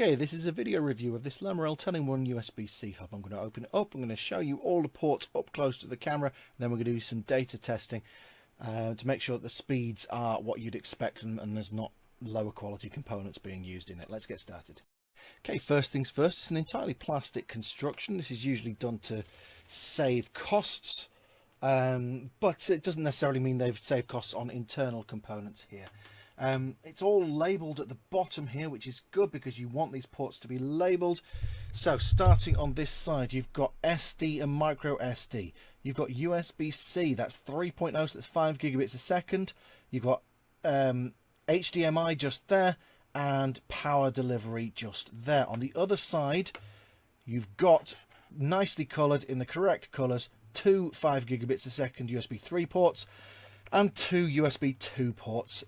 Okay, this is a video review of this Lemorele 10-in-1 USB-C hub. I'm going to open it up, I'm going to show you all the ports up close to the camera, and then we're going to do some data testing to make sure that the speeds are what you'd expect and there's not lower quality components being used in it. Let's get started. Okay, first things first, it's an entirely plastic construction. This is usually done to save costs, but it doesn't necessarily mean they've saved costs on internal components here. It's all labelled at the bottom here, which is good because you want these ports to be labelled. So starting on this side, you've got SD and micro SD. You've got USB-C, that's 3.0, so that's 5 gigabits a second. You've got HDMI just there, and power delivery just there. On the other side, you've got, nicely coloured in the correct colours, 2 5 gigabits a second USB 3 ports and 2 USB 2 ports.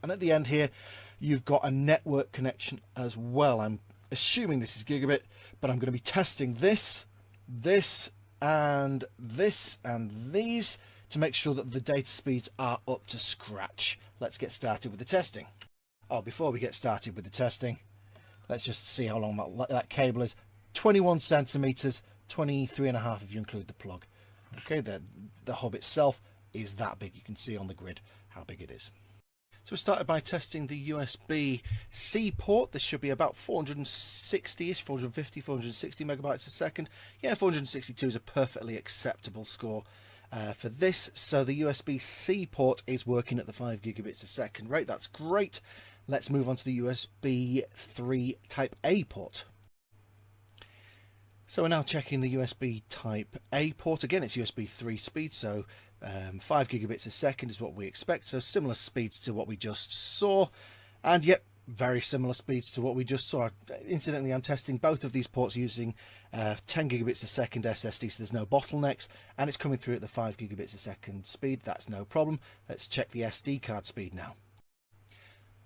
And at the end here, you've got a network connection as well. I'm assuming this is gigabit, but I'm going to be testing this, and these to make sure that the data speeds are up to scratch. Let's get started with the testing. Oh, before we get started with the testing, let's just see how long that cable is. 21 centimeters, 23.5 if you include the plug. Okay, the hub itself is that big. You can see on the grid how big it is. So we started by testing the USB-C port. This should be about 460-ish, 450, 460 megabytes a second. Yeah, 462 is a perfectly acceptable score for this. So the USB-C port is working at the 5 gigabits a second rate. That's great. Let's move on to the USB 3 Type A port. So we're now checking the USB Type A port. Again, it's USB 3 speed, so 5 gigabits a second is what we expect. So similar speeds to what we just saw. And yep, very similar speeds to what we just saw. Incidentally, I'm testing both of these ports using 10 gigabits a second SSD, so there's no bottlenecks. And it's coming through at the 5 gigabits a second speed. That's no problem. Let's check the SD card speed now.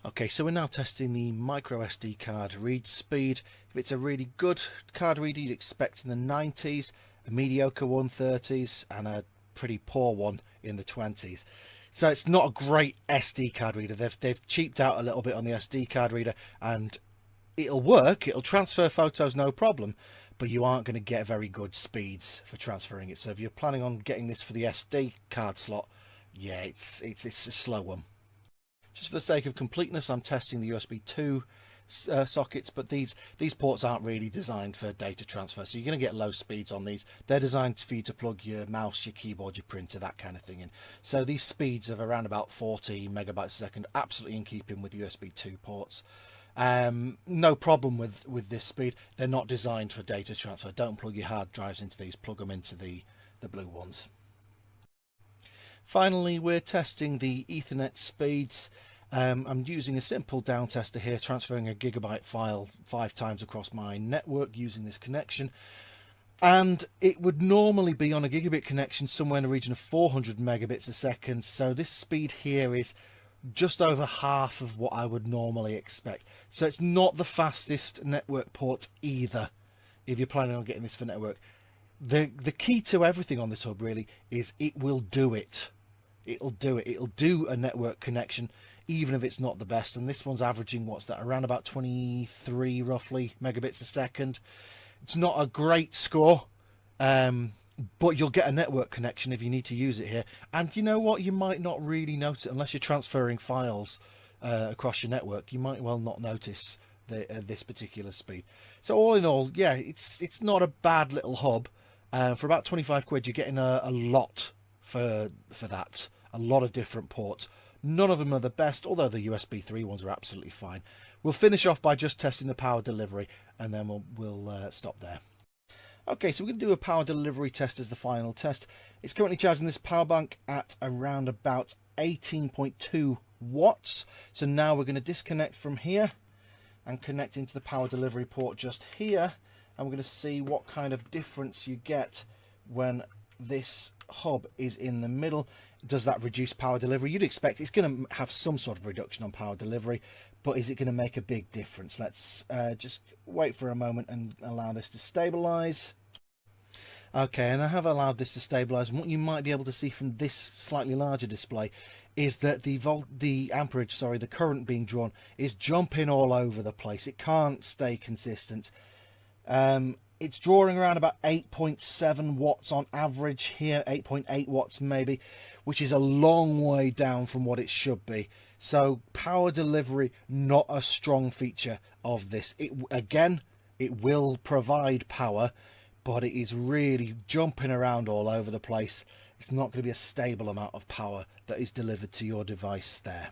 Okay, so we're now testing the micro SD card read speed. If it's a really good card reader, you'd expect in the 90s, a mediocre 130s, and a pretty poor one in the 20s. So it's not a great SD card reader. They've cheaped out a little bit on the SD card reader, and it'll work. It'll transfer photos, no problem, but you aren't going to get very good speeds for transferring it. So if you're planning on getting this for the SD card slot, yeah, it's a slow one. Just for the sake of completeness, I'm testing the USB 2 sockets, but these ports aren't really designed for data transfer, so you're going to get low speeds on these. They're designed for you to plug your mouse, your keyboard, your printer, that kind of thing in. So these speeds of around about 40 megabytes a second, absolutely in keeping with USB 2 ports. No problem with this speed. They're not designed for data transfer. Don't plug your hard drives into these, plug them into the blue ones. Finally, we're testing the Ethernet speeds. I'm using a simple down tester here, transferring a gigabyte file 5 times across my network using this connection. And it would normally be on a gigabit connection somewhere in the region of 400 megabits a second. So this speed here is just over half of what I would normally expect. So it's not the fastest network port either, if you're planning on getting this for network. The key to everything on this hub really is it will do it. It'll do a network connection, even if it's not the best. And this one's averaging, what's that, around about 23 roughly megabits a second. It's not a great score, but you'll get a network connection if you need to use it here. And you know what, you might not really notice it unless you're transferring files across your network. You might well not notice this particular speed. So all in all, yeah, it's not a bad little hub. For about 25 quid, you're getting a lot for that. A lot of different ports. None of them are the best, although the USB 3 ones are absolutely fine. We'll finish off by just testing the power delivery, and then we'll stop there. Okay, so we're going to do a power delivery test as the final test. It's currently charging this power bank at around about 18.2 watts. So now we're going to disconnect from here and connect into the power delivery port just here. And we're going to see what kind of difference you get when this hub is in the middle. Does that reduce power delivery? You'd expect it's going to have some sort of reduction on power delivery, but is it going to make a big difference? Let's just wait for a moment and allow this to stabilize. Okay, and I have allowed this to stabilize, and what you might be able to see from this slightly larger display is that the amperage, sorry, the current being drawn is jumping all over the place. It can't stay consistent. It's drawing around about 8.7 watts on average here, 8.8 watts maybe, which is a long way down from what it should be. So power delivery, not a strong feature of this. Again, it will provide power, but it is really jumping around all over the place. It's not going to be a stable amount of power that is delivered to your device there.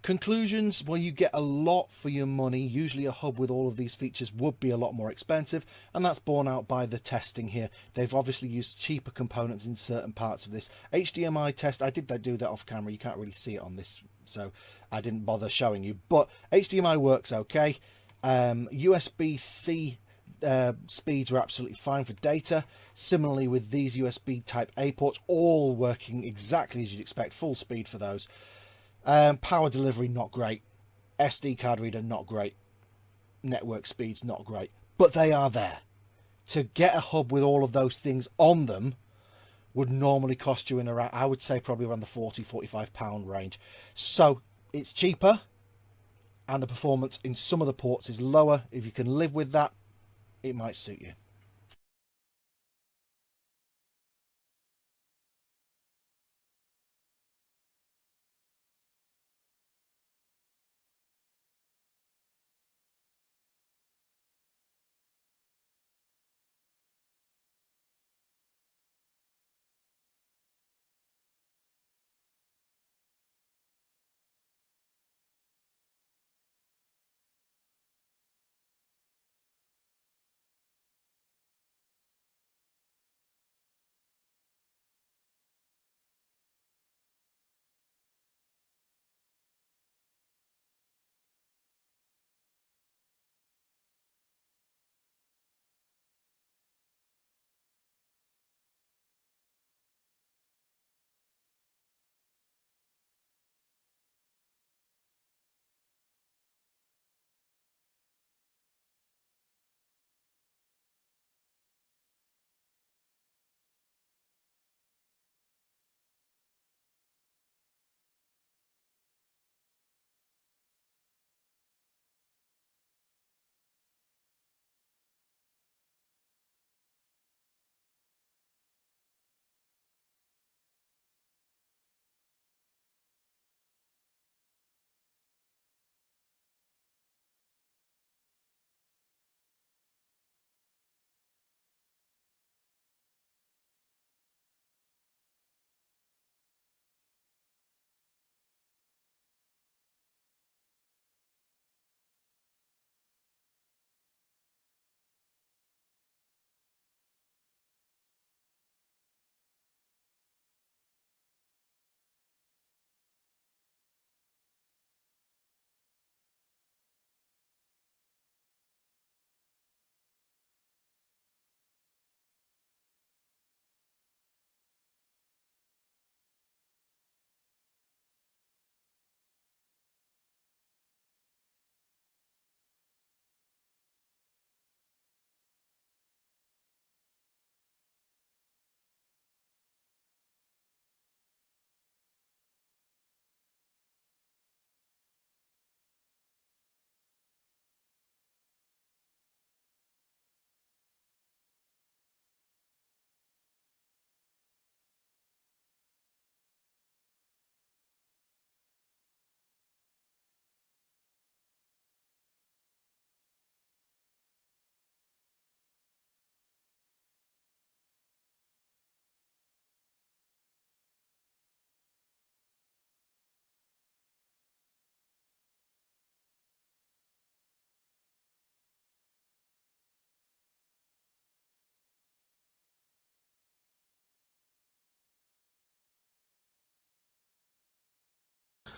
Conclusions, well, you get a lot for your money. Usually a hub with all of these features would be a lot more expensive, and that's borne out by the testing here. They've obviously used cheaper components in certain parts of this. HDMI test, I did do that off camera. You can't really see it on this, so I didn't bother showing you, but HDMI works okay. USB-C speeds were absolutely fine for data. Similarly with these USB type A ports, all working exactly as you'd expect, full speed for those. Power delivery, not great. SD card reader, not great. Network speeds, not great. But they are there. To get a hub with all of those things on them would normally cost you in around, I would say probably around the £40–45 range. So it's cheaper, and the performance in some of the ports is lower. If you can live with that, it might suit you.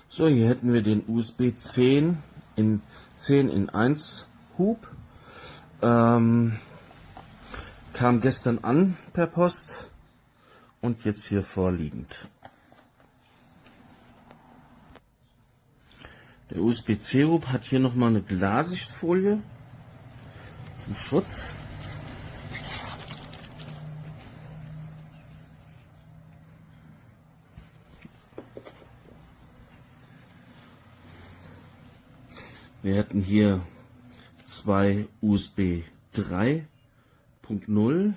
So, hier hätten wir den USB 10 in 1 Hub. Kam gestern an per Post und jetzt hier vorliegend. Der USB-C Hub hat hier nochmal eine Glassichtfolie zum Schutz. Wir hätten hier zwei USB 3.0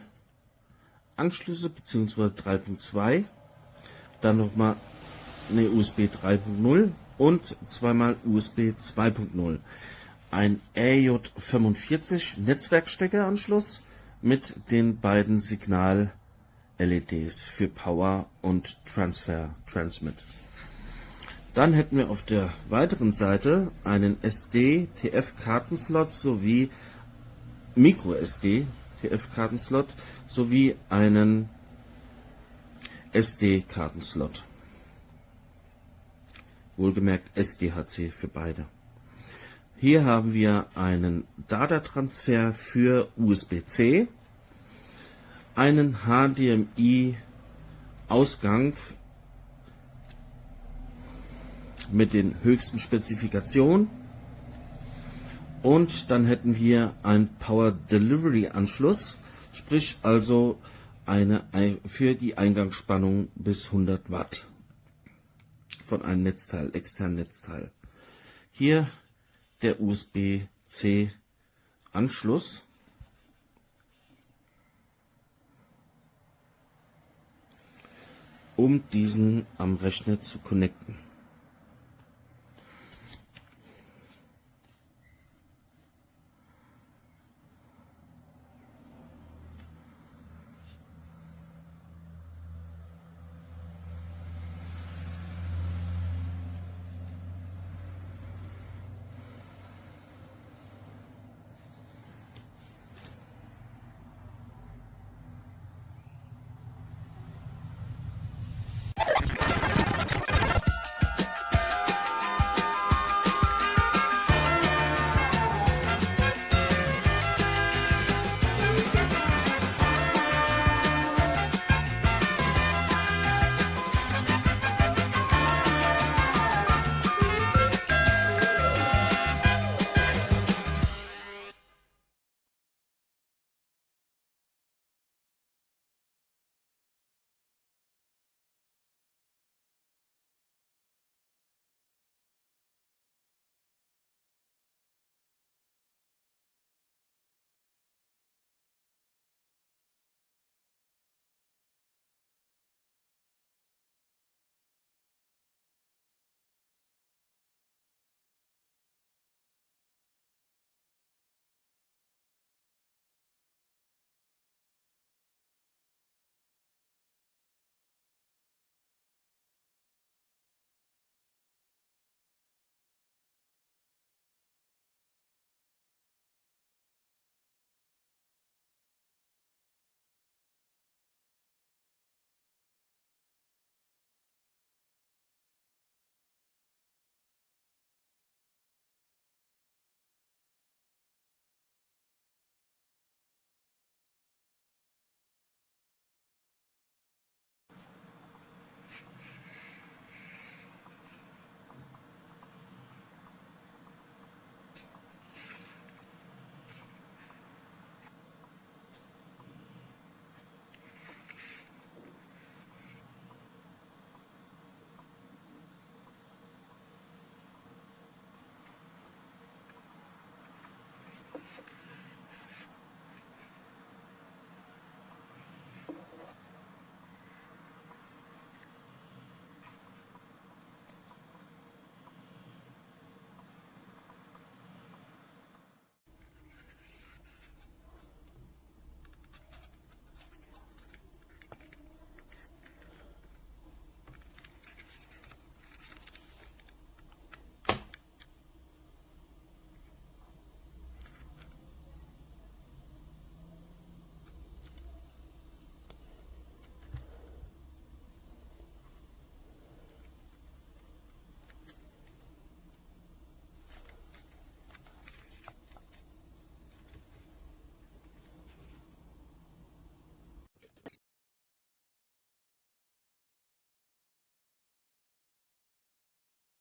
Anschlüsse bzw. 3.2, dann nochmal eine USB 3.0 und zweimal USB 2.0. Ein RJ45 Netzwerksteckeranschluss mit den beiden Signal-LEDs für Power und Transmit. Dann hätten wir auf der weiteren Seite einen SD-TF-Kartenslot sowie Micro-SD-TF-Kartenslot sowie einen SD-Kartenslot. Wohlgemerkt SDHC für beide. Hier haben wir einen Datatransfer für USB-C, einen HDMI-Ausgang mit den höchsten Spezifikationen und dann hätten wir einen Power Delivery Anschluss, sprich also für die Eingangsspannung bis 100 Watt von einem Netzteil, externen Netzteil. Hier der USB-C Anschluss. Um diesen am Rechner zu connecten.